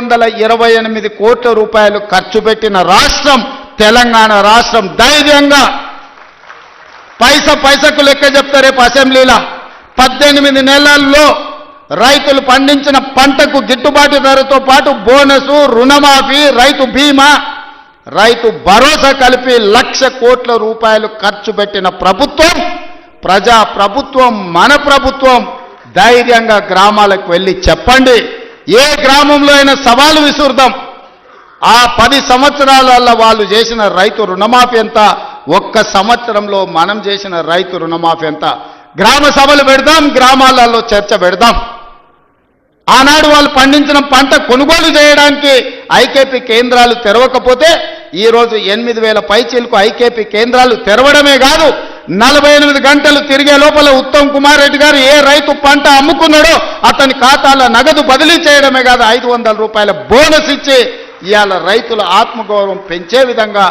128 కోట్ల రూపాయలు ఖర్చు పెట్టిన రాష్ట్రం తెలంగాణ రాష్ట్రం. ధైర్యంగా పైసకు లెక్క చెప్తా రేపు అసెంబ్లీలో. 18 నెలల్లో రైతులు పండించిన పంటకు గిట్టుబాటు ధరతో పాటు బోనసు, రుణమాఫీ, రైతు బీమా, రైతు భరోసా కలిపి 1,00,000 కోట్ల రూపాయలు ఖర్చు పెట్టిన ప్రభుత్వం, ప్రజా ప్రభుత్వం, మన ప్రభుత్వం. ధైర్యంగా గ్రామాలకు వెళ్ళి చెప్పండి. ఏ గ్రామంలో అయినా సవాలు విసురుదాం. ఆ 10 సంవత్సరాల వాళ్ళు చేసిన రైతు రుణమాఫీ ఎంత, ఒక్క సంవత్సరంలో మనం చేసిన రైతు రుణమాఫీ ఎంత. గ్రామ సభలు పెడదాం, గ్రామాలలో చర్చ పెడదాం. ఆనాడు వాళ్ళు పండించిన పంట కొనుగోలు చేయడానికి ఐకేపీ కేంద్రాలు తెరవకపోతే ఈరోజు 8,000 పైచీలకు ఐకేపీ కేంద్రాలు తెరవడమే కాదు, 48 గంటలు తిరిగే లోపల ఉత్తమ్ కుమార్ రెడ్డి గారు ఏ రైతు పంట అమ్ముకున్నాడో అతని ఖాతాలో నగదు బదిలీ చేయడమే కాదు, 500 రూపాయల బోనస్ ఇచ్చి ఇవాళ రైతుల ఆత్మగౌరవం పెంచే విధంగా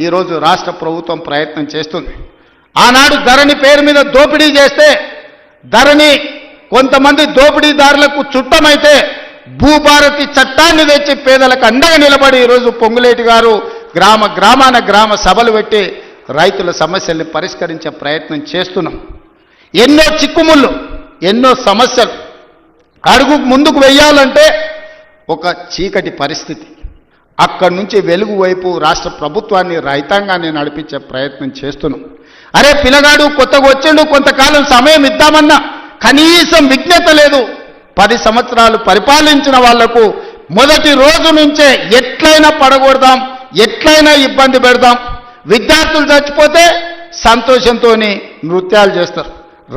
ఈరోజు రాష్ట్ర ప్రభుత్వం ప్రయత్నం చేస్తుంది. ఆనాడు ధరణి పేరు మీద దోపిడీ చేస్తే, ధరణి కొంతమంది దోపిడీదారులకు చుట్టమైతే భూభారతి చట్టాన్ని తెచ్చి పేదలకు అండగా నిలబడి ఈరోజు పొంగులేటి గారు గ్రామ సభలు పెట్టి రైతుల సమస్యల్ని పరిష్కరించే ప్రయత్నం చేస్తున్నాం. ఎన్నో చిక్కుముళ్ళు, ఎన్నో సమస్యలు అడుగు ముందుకు వెయ్యాలంటే ఒక చీకటి పరిస్థితి. అక్కడి నుంచి వెలుగు వైపు రాష్ట్ర ప్రభుత్వాన్ని, రైతాంగాన్ని నడిపించే ప్రయత్నం చేస్తున్నాం. అరే పిల్లగాడు కొత్తగా వచ్చిండు, కొంతకాలం సమయం ఇద్దామన్నా కనీసం విజ్ఞత లేదు. 10 సంవత్సరాలు పరిపాలించిన వాళ్లకు మొదటి రోజు నుంచే ఎట్లయినా పడగొడదాం, ఎట్లయినా ఇబ్బంది పెడదాం. విద్యార్థులు చచ్చిపోతే సంతోషంతో నృత్యాలు చేస్తారు,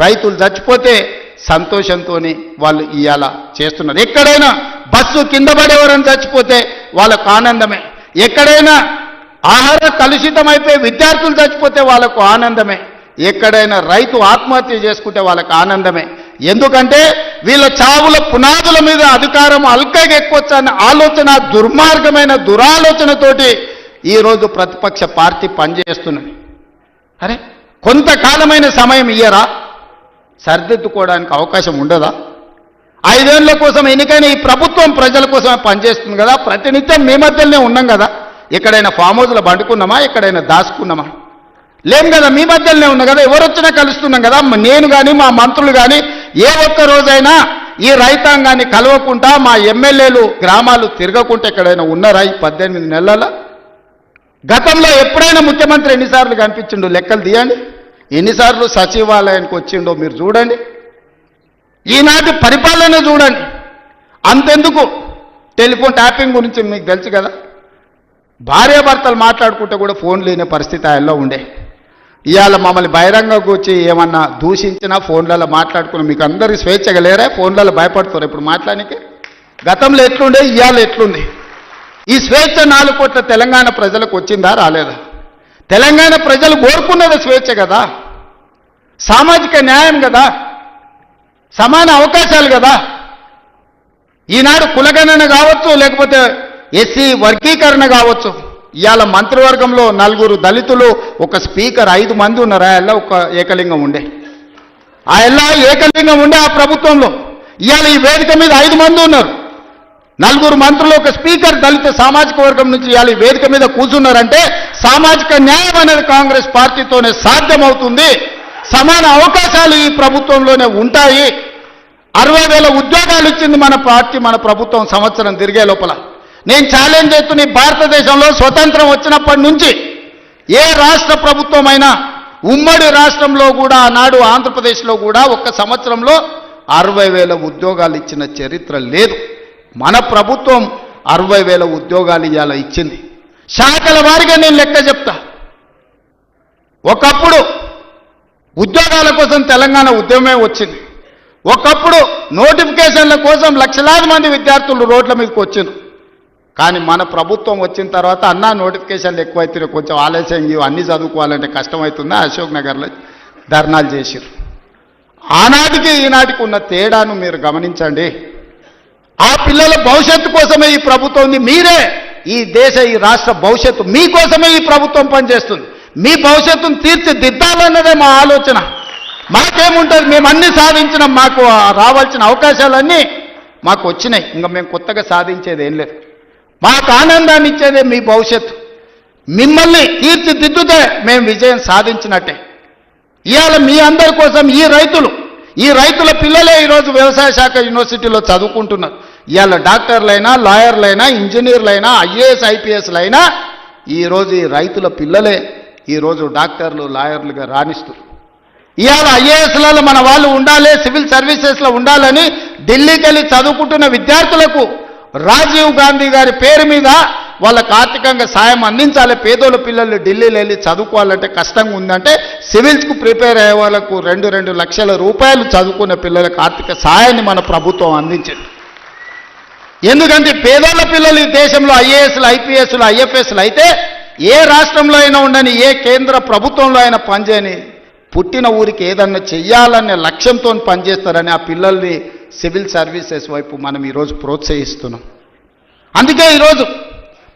రైతులు చచ్చిపోతే సంతోషంతో వాళ్ళు ఇవాళ చేస్తున్నారు. ఎక్కడైనా బస్సు కింద పడేవారని చచ్చిపోతే వాళ్ళకు ఆనందమే, ఎక్కడైనా ఆహార కలుషితమైపోయి విద్యార్థులు చచ్చిపోతే వాళ్ళకు ఆనందమే, ఎక్కడైనా రైతు ఆత్మహత్య చేసుకుంటే వాళ్ళకు ఆనందమే. ఎందుకంటే వీళ్ళ చావుల పునాదుల మీద అధికారం అల్కగా ఎక్కొచ్చు అనే ఆలోచన, దుర్మార్గమైన దురాలోచనతోటి ఈరోజు ప్రతిపక్ష పార్టీ పనిచేస్తున్నది. అరే కొంతకాలమైన సమయం ఇయ్యరా, సరిదిద్దుకోవడానికి అవకాశం ఉండదా? 5 ఏళ్ల కోసం ఎన్నికైన ఈ ప్రభుత్వం ప్రజల కోసమే పనిచేస్తుంది కదా. ప్రతినిత్యం మీ మధ్యలోనే ఉన్నాం కదా. ఎక్కడైనా ఫామ్ హౌస్లో పండుకున్నామా, ఎక్కడైనా దాచుకున్నామా? లేం కదా, మీ మధ్యలోనే ఉన్నాం కదా. ఎవరు వచ్చినా కలుస్తున్నాం కదా. నేను కానీ మా మంత్రులు కానీ ఏ ఒక్క రోజైనా ఈ రైతాంగాన్ని కలవకుండా, మా ఎమ్మెల్యేలు గ్రామాలు తిరగకుండా ఎక్కడైనా ఉన్నారా ఈ 18 నెలల? గతంలో ఎప్పుడైనా ముఖ్యమంత్రి ఎన్నిసార్లు కనిపించిండో లెక్కలు తీయండి. ఎన్నిసార్లు సచివాలయానికి వచ్చిండో మీరు చూడండి. ఈనాటి పరిపాలన చూడండి. అంతెందుకు, టెలిఫోన్ ట్యాపింగ్ గురించి మీకు తెలుసు కదా. భార్యాభర్తలు మాట్లాడుకుంటే కూడా ఫోన్ లేని పరిస్థితి ఆయనలో ఉండే. ఇవాళ మమ్మల్ని బహిరంగకు వచ్చి ఏమన్నా దూషించినా ఫోన్లలో మాట్లాడుకుని మీకు అందరికీ స్వేచ్ఛగా లేరా? ఫోన్లలో భయపడుతారు ఇప్పుడు మాట్లాడానికి. గతంలో ఎట్లుండే, ఇవాళ ఎట్లుంది? ఈ స్వేచ్ఛ 4 కోట్ల తెలంగాణ ప్రజలకు వచ్చిందా, రాలేదా? తెలంగాణ ప్రజలు కోరుకున్నది స్వేచ్ఛ కదా, సామాజిక న్యాయం కదా, సమాన అవకాశాలు కదా. ఈనాడు కులగణన కావచ్చు, లేకపోతే ఎస్సీ వర్గీకరణ కావచ్చు. ఇవాళ మంత్రివర్గంలో 4 దళితులు, ఒక స్పీకర్, 5 మంది ఉన్నారు. ఆ ఒక ఏకలింగం ఉండే, ఆ ఏకలింగం ఉండే ఆ ప్రభుత్వంలో. ఇవాళ ఈ వేదిక మీద 5 మంది ఉన్నారు, 4 మంత్రులు, ఒక స్పీకర్, దళిత సామాజిక వర్గం నుంచి ఇవాళ ఈ వేదిక మీద కూర్చున్నారంటే సామాజిక న్యాయం అనేది కాంగ్రెస్ పార్టీతోనే సాధ్యమవుతుంది. సమాన అవకాశాలు ఈ ప్రభుత్వంలోనే ఉంటాయి. 60,000 ఉద్యోగాలు ఇచ్చింది మన పార్టీ, మన ప్రభుత్వం సంవత్సరం తిరిగే లోపల. నేను ఛాలెంజ్ చేస్తున్న భారతదేశంలో స్వతంత్రం వచ్చినప్పటి నుంచి ఏ రాష్ట్ర ప్రభుత్వమైనా, ఉమ్మడి రాష్ట్రంలో కూడా ఆనాడు ఆంధ్రప్రదేశ్లో కూడా ఒక్క సంవత్సరంలో 60,000 ఉద్యోగాలు ఇచ్చిన చరిత్ర లేదు. మన ప్రభుత్వం 60,000 ఉద్యోగాలు ఇవాళ ఇచ్చింది. శాఖల వారిగా నేను లెక్క చెప్తా. ఒకప్పుడు ఉద్యోగాల కోసం తెలంగాణ ఉద్యమమే వచ్చింది. ఒకప్పుడు నోటిఫికేషన్ల కోసం లక్షలాది మంది విద్యార్థులు రోడ్ల మీదకి వచ్చింది. కానీ మన ప్రభుత్వం వచ్చిన తర్వాత అన్నా నోటిఫికేషన్లు ఎక్కువైతే కొంచెం ఆలస్యం, అన్నీ చదువుకోవాలంటే కష్టమవుతుందా, అశోక్ నగర్లో ధర్నాలు చేసిరు. ఆనాటికి ఈనాటికి ఉన్న తేడాను మీరు గమనించండి. ఆ పిల్లల భవిష్యత్తు కోసమే ఈ ప్రభుత్వం ఉంది. మీరే ఈ దేశ, ఈ రాష్ట్ర భవిష్యత్తు మీకోసమే ఈ ప్రభుత్వం పనిచేస్తుంది. మీ భవిష్యత్తును తీర్చిదిద్దాలన్నదే మా ఆలోచన. మాకేముంటుంది, మేము అన్ని సాధించినాం, మాకు రావాల్సిన అవకాశాలన్నీ మాకు వచ్చినాయి, ఇంకా మేము కొత్తగా సాధించేది ఏం లేదు. మాకు ఆనందాన్ని ఇచ్చేదే మీ భవిష్యత్తు. మిమ్మల్ని తీర్చిదిద్దుతే మేము విజయం సాధించినట్టే. ఇవాళ మీ అందరి కోసం ఈ రైతుల పిల్లలే ఈరోజు వ్యవసాయ శాఖ యూనివర్సిటీలో చదువుకుంటున్నారు. ఇవాళ డాక్టర్లైనా, లాయర్లైనా, ఇంజనీర్లైనా, ఐఏఎస్ ఐపీఎస్లైనా ఈరోజు ఈ రైతుల పిల్లలే ఈరోజు డాక్టర్లు, లాయర్లుగా రాణిస్తున్నారు. ఇవాళ ఐఏఎస్లలో మన వాళ్ళు ఉండాలి, సివిల్ సర్వీసెస్లో ఉండాలని ఢిల్లీకి వెళ్ళి చదువుకుంటున్న విద్యార్థులకు రాజీవ్ గాంధీ గారి పేరు మీద వాళ్ళకు ఆర్థికంగా సాయం అందించాలి. పేదోళ్ళ పిల్లలు ఢిల్లీలో వెళ్ళి చదువుకోవాలంటే కష్టంగా ఉందంటే సివిల్స్కు ప్రిపేర్ అయ్యే వాళ్ళకు 2 లక్షల రూపాయలు చదువుకునే పిల్లలకు ఆర్థిక సాయాన్ని మన ప్రభుత్వం అందించింది. ఎందుకంటే పేదోళ్ళ పిల్లలు ఈ దేశంలో ఐఏఎస్లు, ఐపీఎస్లు, ఐఎఫ్ఎస్లు అయితే ఏ రాష్ట్రంలో అయినా ఉండని, ఏ కేంద్ర ప్రభుత్వంలో అయినా పనిచేయని, పుట్టిన ఊరికి ఏదన్నా చెయ్యాలనే లక్ష్యంతో పనిచేస్తారని ఆ పిల్లల్ని సివిల్ సర్వీసెస్ వైపు మనం ఈరోజు ప్రోత్సహిస్తున్నాం. అందుకే ఈరోజు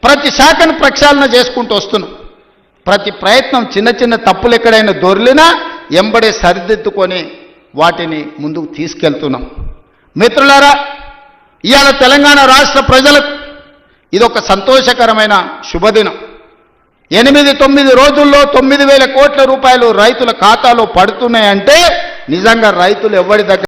ప్రతి శాఖను ప్రక్షాళన చేసుకుంటూ వస్తున్నాం. ప్రతి ప్రయత్నం చిన్న చిన్న తప్పులు ఎక్కడైనా దొర్లినా ఎంబడే సరిదిద్దుకొని వాటిని ముందుకు తీసుకెళ్తున్నాం. మిత్రులారా, ఇవాళ తెలంగాణ రాష్ట్ర ప్రజలకు ఇదొక సంతోషకరమైన శుభదినం. 8-9 రోజుల్లో 9,000 కోట్ల రూపాయలు రైతుల ఖాతాలో పడుతున్నాయంటే నిజంగా రైతులు ఎవరి దగ్గర